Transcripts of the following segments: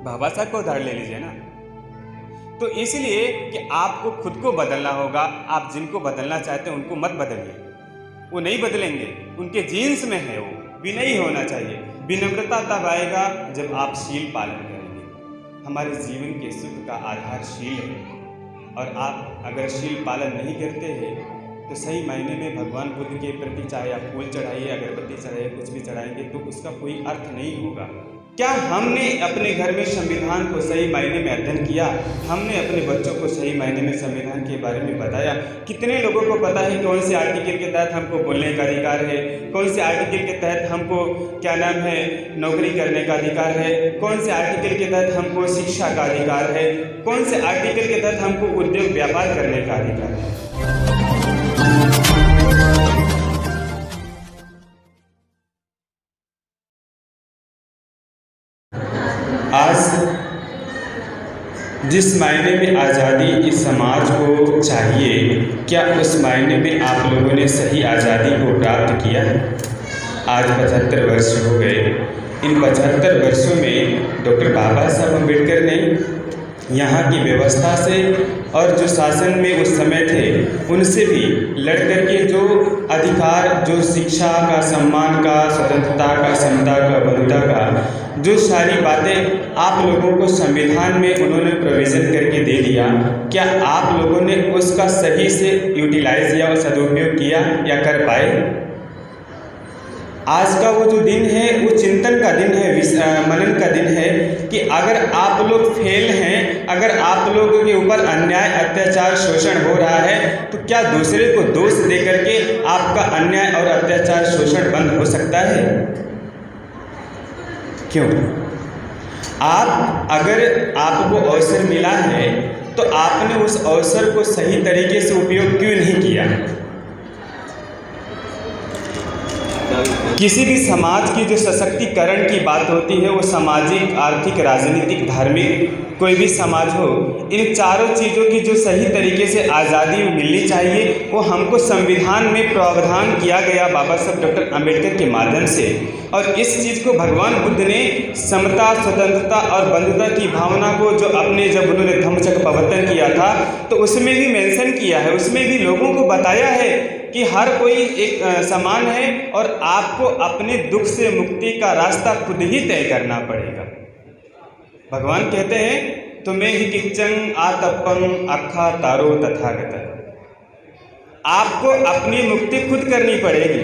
बाबा साहब का उदाहरण ले लीजिए ना। तो इसलिए कि आपको खुद को बदलना होगा। आप जिनको बदलना चाहते हैं उनको मत बदलिए, वो नहीं बदलेंगे, उनके जीन्स में है, वो विनयी होना चाहिए। विनम्रता तब आएगा जब आप शील पालन करेंगे। हमारे जीवन के सुख का आधार शील है, और आप अगर शील पालन नहीं करते हैं तो सही मायने में भगवान बुद्ध के प्रति चाहे आप फूल चढ़ाइए, अगरबत्ती चढ़ाइए, कुछ भी चढ़ाएंगे तो उसका कोई अर्थ नहीं होगा। क्या हमने अपने घर में संविधान को सही मायने में अध्ययन किया? हमने अपने बच्चों को सही मायने में संविधान के बारे में बताया? कितने लोगों को पता है कौन से आर्टिकल के तहत हमको बोलने का अधिकार है, कौन से आर्टिकल के तहत हमको क्या नाम है नौकरी करने का अधिकार है, कौन से आर्टिकल के तहत हमको शिक्षा का अधिकार है, कौन से आर्टिकल के तहत हमको उद्योग व्यापार करने का अधिकार है? आज जिस मायने में आज़ादी इस समाज को चाहिए, क्या उस मायने में आप लोगों ने सही आज़ादी को प्राप्त किया? आज 75 वर्ष हो गए। इन 75 वर्षों में डॉक्टर बाबा साहब अम्बेडकर ने यहाँ की व्यवस्था से और जो शासन में उस समय थे उनसे भी लड़ करके जो अधिकार, जो शिक्षा का, सम्मान का, स्वतंत्रता का, समता का, बंधुता का, जो सारी बातें आप लोगों को संविधान में उन्होंने प्रोविज़न करके दे दिया, क्या आप लोगों ने उसका सही से यूटिलाइज या सदुपयोग किया या कर पाए? आज का वो जो दिन है वो चिंतन का दिन है, मनन का दिन है कि अगर आप लोग फेल हैं, अगर आप लोगों के ऊपर अन्याय, अत्याचार, शोषण हो रहा है तो क्या दूसरे को दोष दे करके आपका अन्याय और अत्याचार, शोषण बंद हो सकता है? क्यों? आप अगर आपको अवसर मिला है तो आपने उस अवसर को सही तरीके से उपयोग क्यों नहीं किया? किसी भी समाज की जो सशक्तिकरण की बात होती है वो सामाजिक, आर्थिक, राजनीतिक, धार्मिक, कोई भी समाज हो, इन चारों चीज़ों की जो सही तरीके से आज़ादी मिलनी चाहिए वो हमको संविधान में प्रावधान किया गया बाबा साहब डॉक्टर अम्बेडकर के माध्यम से। और इस चीज़ को भगवान बुद्ध ने समता, स्वतंत्रता और बंधुता की भावना को जो अपने जब उन्होंने धम्मचक्र प्रवर्तन किया था तो उसमें भी मेंशन किया है, उसमें भी लोगों को बताया है कि हर कोई एक समान है और आपको अपने दुख से मुक्ति का रास्ता खुद ही तय करना पड़ेगा। भगवान कहते हैं तुम्हें ही किच्चन आतपं अखा तारो तथागत। आपको अपनी मुक्ति खुद करनी पड़ेगी,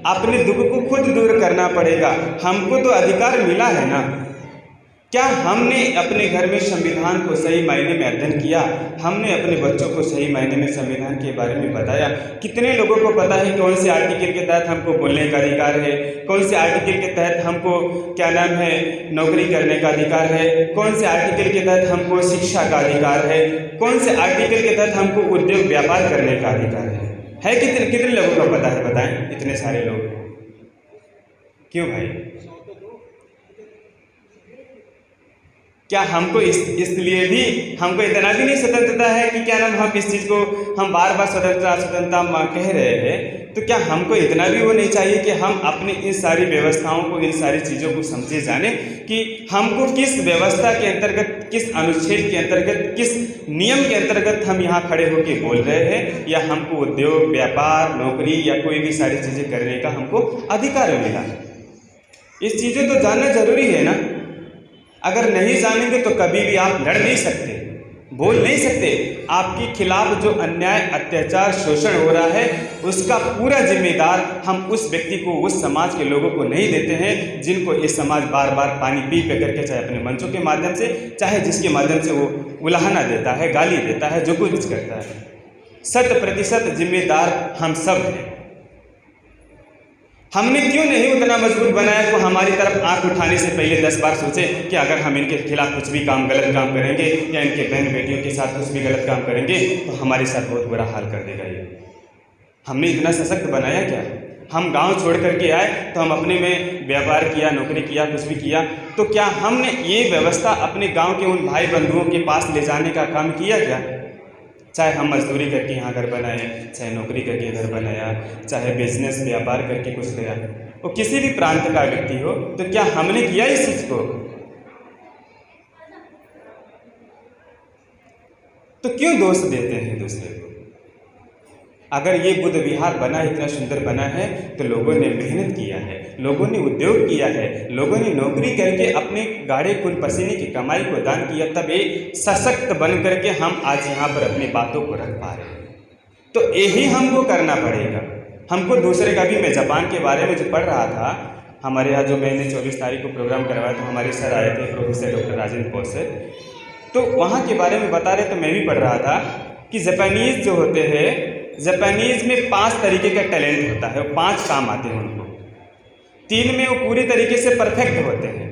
अपने दुख को खुद दूर करना पड़ेगा। हमको तो अधिकार मिला है ना। क्या हमने अपने घर में संविधान को सही मायने में अध्ययन किया? हमने अपने बच्चों को सही मायने में संविधान के बारे में बताया? कितने लोगों को पता है कौन से आर्टिकल के तहत हमको बोलने का अधिकार है, कौन से आर्टिकल के तहत हमको क्या नाम है नौकरी करने का अधिकार है, कौन से आर्टिकल के तहत हमको शिक्षा का अधिकार है, कौन से आर्टिकल के तहत हमको उद्योग व्यापार करने का अधिकार है? कितने लोगों को पता है? बताएं, इतने सारे लोग। क्यों भाई? क्या हमको इसलिए भी हमको इतना भी नहीं स्वतंत्रता है कि क्या नाम हम इस चीज़ को हम बार बार स्वतंत्रता कह रहे हैं, तो क्या हमको इतना भी वो नहीं चाहिए कि हम अपनी इन सारी व्यवस्थाओं को, इन सारी चीज़ों को समझे जाने कि हमको किस व्यवस्था के अंतर्गत, किस अनुच्छेद के अंतर्गत, किस नियम के अंतर्गत हम यहाँ खड़े होकर बोल रहे हैं, या हमको उद्योग, व्यापार, नौकरी या कोई भी सारी चीज़ें करने का हमको अधिकार मिला है। इस चीज़ें तो जानना जरूरी है ना। अगर नहीं जानेंगे तो कभी भी आप लड़ नहीं सकते, बोल नहीं सकते। आपके खिलाफ जो अन्याय, अत्याचार, शोषण हो रहा है उसका पूरा जिम्मेदार हम उस व्यक्ति को, उस समाज के लोगों को नहीं देते हैं जिनको ये समाज बार बार पानी पी करके, चाहे अपने मंचों के माध्यम से, चाहे जिसके माध्यम से वो उलाहना देता है, गाली देता है, जो कुछ करता है। 100% जिम्मेदार हम सब हैं। हमने क्यों नहीं उतना मजबूत बनाया कि हमारी तरफ आंख उठाने से पहले 10 बार सोचे कि अगर हम इनके खिलाफ कुछ भी काम, गलत काम करेंगे या इनके बहन बेटियों के साथ कुछ भी गलत काम करेंगे तो हमारे साथ बहुत बुरा हाल कर देगा ये। हमने इतना सशक्त बनाया क्या? हम गांव छोड़ करके आए तो हम अपने में व्यापार किया, नौकरी किया, कुछ भी किया, तो क्या हमने ये व्यवस्था अपने गाँव के उन भाई बंधुओं के पास ले जाने का काम किया क्या? चाहे हम मजदूरी करके यहाँ घर बनाए, चाहे नौकरी करके घर बनाया, चाहे बिजनेस, व्यापार करके कुछ किया, वो किसी भी प्रांत का व्यक्ति हो, तो क्या हमने किया इस चीज़ को? तो क्यों दोष देते हैं दूसरे को? अगर ये बुद्ध विहार बना, इतना सुंदर बना है, तो लोगों ने मेहनत किया है, लोगों ने उद्योग किया है, लोगों ने नौकरी करके अपने गाढ़े खून पसीने की कमाई को दान किया, तब ये सशक्त बन करके हम आज यहाँ पर अपनी बातों को रख पा रहे हैं। तो यही हमको करना पड़ेगा। हमको दूसरे का भी, मैं जापान के बारे में जो पढ़ रहा था, हमारे यहाँ जो मैंने 24 तारीख को प्रोग्राम करवाया तो हमारे सर आए थे, प्रोफेसर डॉक्टर राजेंद्र कौशल, तो वहाँ के बारे में बता रहे, तो मैं भी पढ़ रहा था कि जापानीज़ जो होते हैं, जापानीज़ में 5 तरीके का टैलेंट होता है, 5 काम आते हैं उनको। 3 में वो पूरी तरीके से परफेक्ट होते हैं,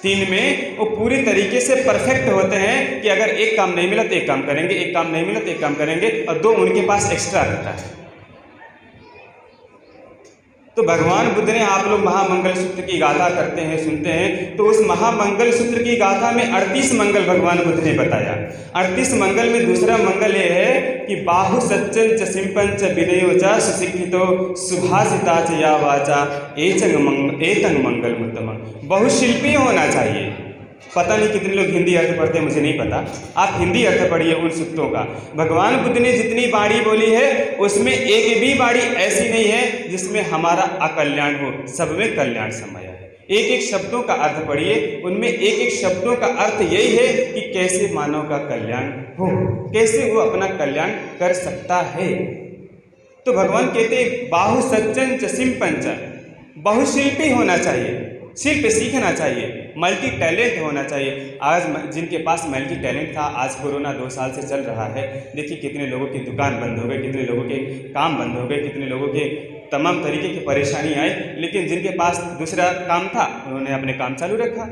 3 में वो पूरी तरीके से परफेक्ट होते हैं कि अगर एक काम नहीं मिला तो एक काम करेंगे, एक काम नहीं मिला तो एक काम करेंगे, और 2 उनके पास एक्स्ट्रा रहता है। तो भगवान बुद्ध ने, आप लोग महामंगल सूत्र की गाथा करते हैं, सुनते हैं, तो उस महामंगल सूत्र की गाथा में 38 मंगल भगवान बुद्ध ने बताया। 38 मंगल में दूसरा मंगल ये है कि बाहु सच्चन च सिंपन च विनयो च सुशिक्षितो सुभाषिता च या वाचा एतंग मंगल मुत्तम। बहुशिल्पी होना चाहिए। पता नहीं कितने लोग हिंदी अर्थ पढ़ते हैं, मुझे नहीं पता, आप हिंदी अर्थ पढ़िए उन सूक्तों का। भगवान बुद्ध ने जितनी बाणी बोली है उसमें एक भी बाणी ऐसी नहीं है जिसमें हमारा अकल्याण हो, सब में कल्याण समाया है। एक एक शब्दों का अर्थ पढ़िए, उनमें एक एक शब्दों का अर्थ यही है कि कैसे मानव का कल्याण हो, कैसे वो अपना कल्याण कर सकता है। तो भगवान कहते हैं बाहु सच्चन च सिंपन च, बहुशिल्पी होना चाहिए, शिल्प सीखना चाहिए, मल्टी टैलेंट होना चाहिए। आज जिनके पास मल्टी टैलेंट था, आज कोरोना 2 साल से चल रहा है, देखिए कितने लोगों की दुकान बंद हो गई, कितने लोगों के काम बंद हो गए, कितने लोगों के तमाम तरीके की परेशानी आई, लेकिन जिनके पास दूसरा काम था उन्होंने अपने काम चालू रखा,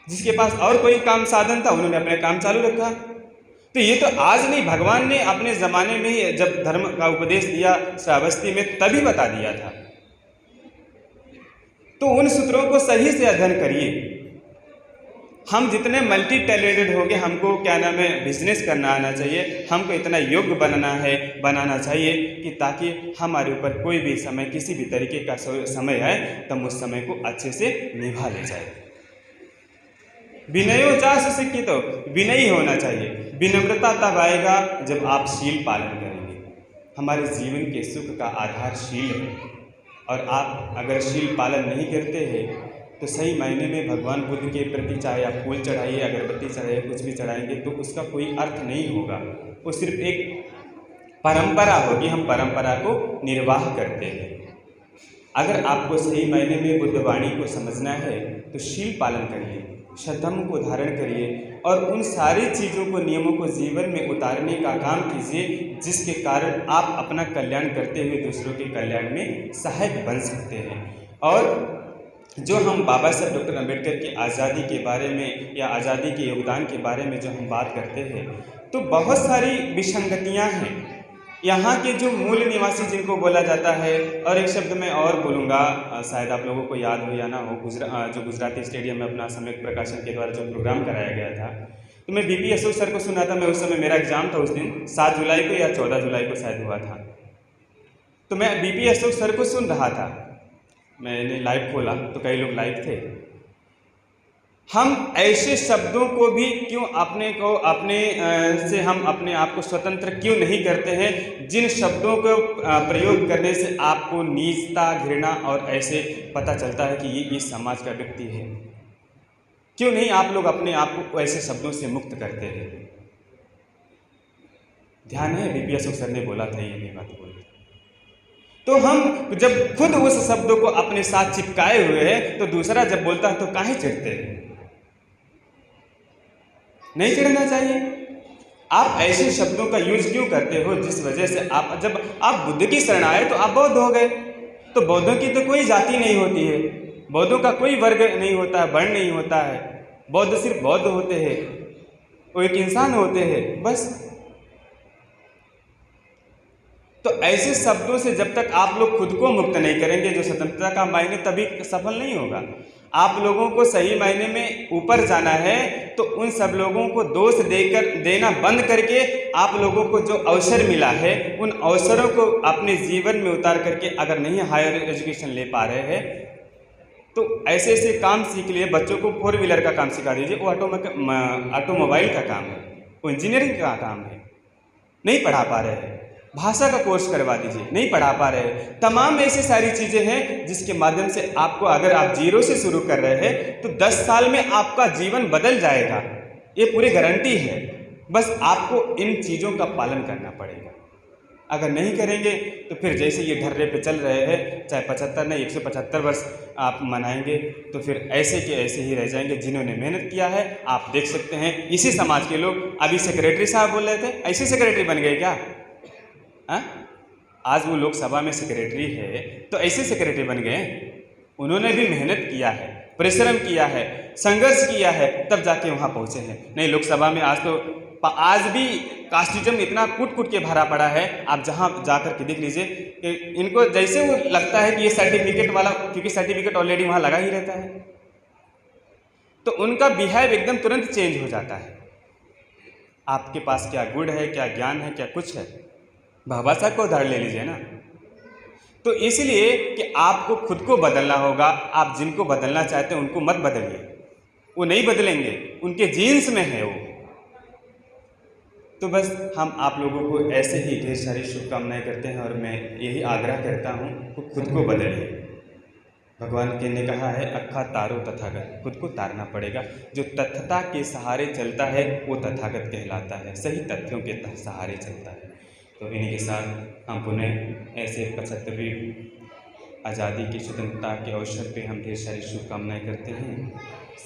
जिसके पास और कोई काम साधन था उन्होंने अपने काम चालू रखा। तो ये तो आज नहीं, भगवान ने अपने ज़माने में ही जब धर्म का उपदेश दिया श्रावस्ती में, तभी बता दिया था। तो उन सूत्रों को सही से अध्ययन करिए। हम जितने मल्टी टैलेंटेड होंगे, हमको क्या नाम है, बिजनेस करना आना चाहिए, हमको इतना योग्य बनाना चाहिए कि ताकि हमारे ऊपर कोई भी समय, किसी भी तरीके का समय आए तो हम उस समय को अच्छे से निभा ले जाए। विनयो च सुशिक्षितो, विनयी होना चाहिए। विनम्रता तब आएगा जब आप शील पालन करेंगे। हमारे जीवन के सुख का आधार शील है, और आप अगर शील पालन नहीं करते हैं तो सही मायने में भगवान बुद्ध के प्रति चाहे आप फूल चढ़ाइए, अगरबत्ती चढ़ाइए, कुछ भी चढ़ाएंगे तो उसका कोई अर्थ नहीं होगा, वो सिर्फ एक परंपरा होगी, हम परंपरा को निर्वाह करते हैं। अगर आपको सही मायने में बुद्धवाणी को समझना है तो शील पालन करिए, सद्धर्म को धारण करिए, और उन सारी चीज़ों को, नियमों को जीवन में उतारने का काम कीजिए, जिसके कारण आप अपना कल्याण करते हुए दूसरों के कल्याण में सहायक बन सकते हैं। और जो हम बाबा साहब डॉक्टर अम्बेडकर की आज़ादी के बारे में या आज़ादी के योगदान के बारे में जो हम बात करते हैं, तो बहुत सारी विसंगतियाँ हैं। यहाँ के जो मूल निवासी जिनको बोला जाता है, और एक शब्द मैं और बोलूँगा, शायद आप लोगों को याद हो या ना हो, जो गुजराती स्टेडियम में अपना सम्यक प्रकाशन के द्वारा जो प्रोग्राम कराया गया था, तो मैं बीपी अशोक सर को सुना था। मैं उस समय, मेरा एग्ज़ाम था उस दिन, 7 जुलाई को या 14 जुलाई को शायद हुआ था, तो मैं बीपी अशोक सर को सुन रहा था। मैंने लाइव खोला तो कई लोग लाइव थे। हम ऐसे शब्दों को भी क्यों हम अपने आप को स्वतंत्र क्यों नहीं करते हैं, जिन शब्दों को प्रयोग करने से आपको नीचता, घृणा और ऐसे पता चलता है कि ये इस समाज का व्यक्ति है। क्यों नहीं आप लोग अपने आप को ऐसे शब्दों से मुक्त करते हैं? ध्यान है, बीपी अशोक सर ने बोला था, ये बात बोली। तो हम जब खुद उस शब्दों को अपने साथ चिपकाए हुए हैं, तो दूसरा जब बोलता है तो काहे चिढ़ते हैं? नहीं चिढ़ना चाहिए। आप ऐसे शब्दों का यूज क्यों करते हो जिस वजह से जब आप बुद्ध की शरण आए तो आप बौद्ध हो गए। तो बौद्धों की तो कोई जाति नहीं होती है, बौद्धों का कोई वर्ग नहीं होता है, वर्ण नहीं होता है। बौद्ध सिर्फ बौद्ध होते हैं, वो एक इंसान होते हैं, बस। तो ऐसे शब्दों से जब तक आप लोग खुद को मुक्त नहीं करेंगे, जो स्वतंत्रता का मायने तभी सफल नहीं होगा। आप लोगों को सही मायने में ऊपर जाना है तो उन सब लोगों को दोष देना बंद करके आप लोगों को जो अवसर मिला है उन अवसरों को अपने जीवन में उतार करके, अगर नहीं हायर एजुकेशन ले पा रहे हैं तो ऐसे ऐसे काम सीख लिए। बच्चों को 4 व्हीलर का काम सिखा दीजिए, वो ऑटोमोबाइल का काम है, वो इंजीनियरिंग का काम है, नहीं पढ़ा पा रहे हैं। भाषा का कोर्स करवा दीजिए, नहीं पढ़ा पा रहे हैं। तमाम ऐसी सारी चीज़ें हैं जिसके माध्यम से आपको, अगर आप जीरो से शुरू कर रहे हैं तो 10 साल में आपका जीवन बदल जाएगा, ये पूरी गारंटी है। बस आपको इन चीज़ों का पालन करना पड़ेगा। अगर नहीं करेंगे तो फिर जैसे ये ढर्रे पे चल रहे हैं, चाहे 75 नहीं 175 वर्ष आप मनाएंगे तो फिर ऐसे के ऐसे ही रह जाएंगे। जिन्होंने मेहनत किया है, आप देख सकते हैं इसी समाज के लोग, अभी सेक्रेटरी साहब बोल रहे थे, ऐसे सेक्रेटरी बन गए क्या? हाँ, आज वो लोकसभा में सेक्रेटरी है तो ऐसे सेक्रेटरी बन गए। उन्होंने भी मेहनत किया है, परिश्रम किया है, संघर्ष किया है, तब जाके वहाँ पहुँचे हैं। नहीं, लोकसभा में आज भी कास्टिज्म इतना कूट कूट के भरा पड़ा है। आप जहाँ जा कर के देख लीजिए कि इनको जैसे वो लगता है कि ये सर्टिफिकेट वाला, क्योंकि सर्टिफिकेट ऑलरेडी वहाँ लगा ही रहता है, तो उनका बिहेव एकदम तुरंत चेंज हो जाता है। आपके पास क्या गुण है, क्या ज्ञान है, क्या कुछ है, बाबा साहब को उदाहरण ले लीजिए ना। तो इसलिए कि आपको खुद को बदलना होगा। आप जिनको बदलना चाहते हैं उनको मत बदलिए, वो नहीं बदलेंगे, उनके जीन्स में है वो। तो बस हम आप लोगों को ऐसे ही ढेर सारी शुभकामनाएं करते हैं और मैं यही आग्रह करता हूँ कि खुद को बदलिए। भगवान के ने कहा है, अक्खा तारो तथागत, खुद को तारना पड़ेगा। जो तथ्यता के सहारे चलता है वो तथागत कहलाता है, सही तथ्यों के सहारे चलता है। तो इन्हीं के साथ हम पुनः ऐसे 75वीं आज़ादी की स्वतंत्रता के अवसर पे हम ढेर सारी शुभकामनाएं करते हैं।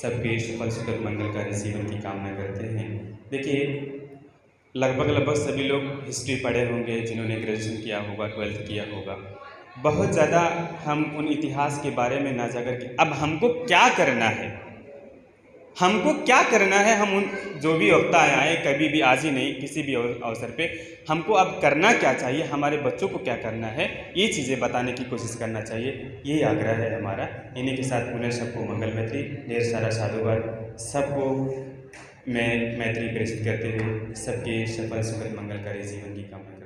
सबके सफल सुखद मंगलकारी जीवन की कामना करते हैं। देखिए, लगभग सभी लोग हिस्ट्री पढ़े होंगे, जिन्होंने ग्रेजुएशन किया होगा, 12th किया होगा। बहुत ज़्यादा हम उन इतिहास के बारे में ना जाकर के अब हमको क्या करना है, हमको क्या करना है, हम उन जो भी वक्ता आए, कभी भी, आज ही नहीं, किसी भी अवसर पे हमको अब करना क्या चाहिए, हमारे बच्चों को क्या करना है, ये चीज़ें बताने की कोशिश करना चाहिए। यही आग्रह है हमारा। इन्हीं के साथ पुनः सबको मंगल मैत्री, ढेर सारा साधुवाद। सबको मैं मैत्री प्रेषित करते हुए सबके सफल सुखद मंगलकारी जीवन की कामना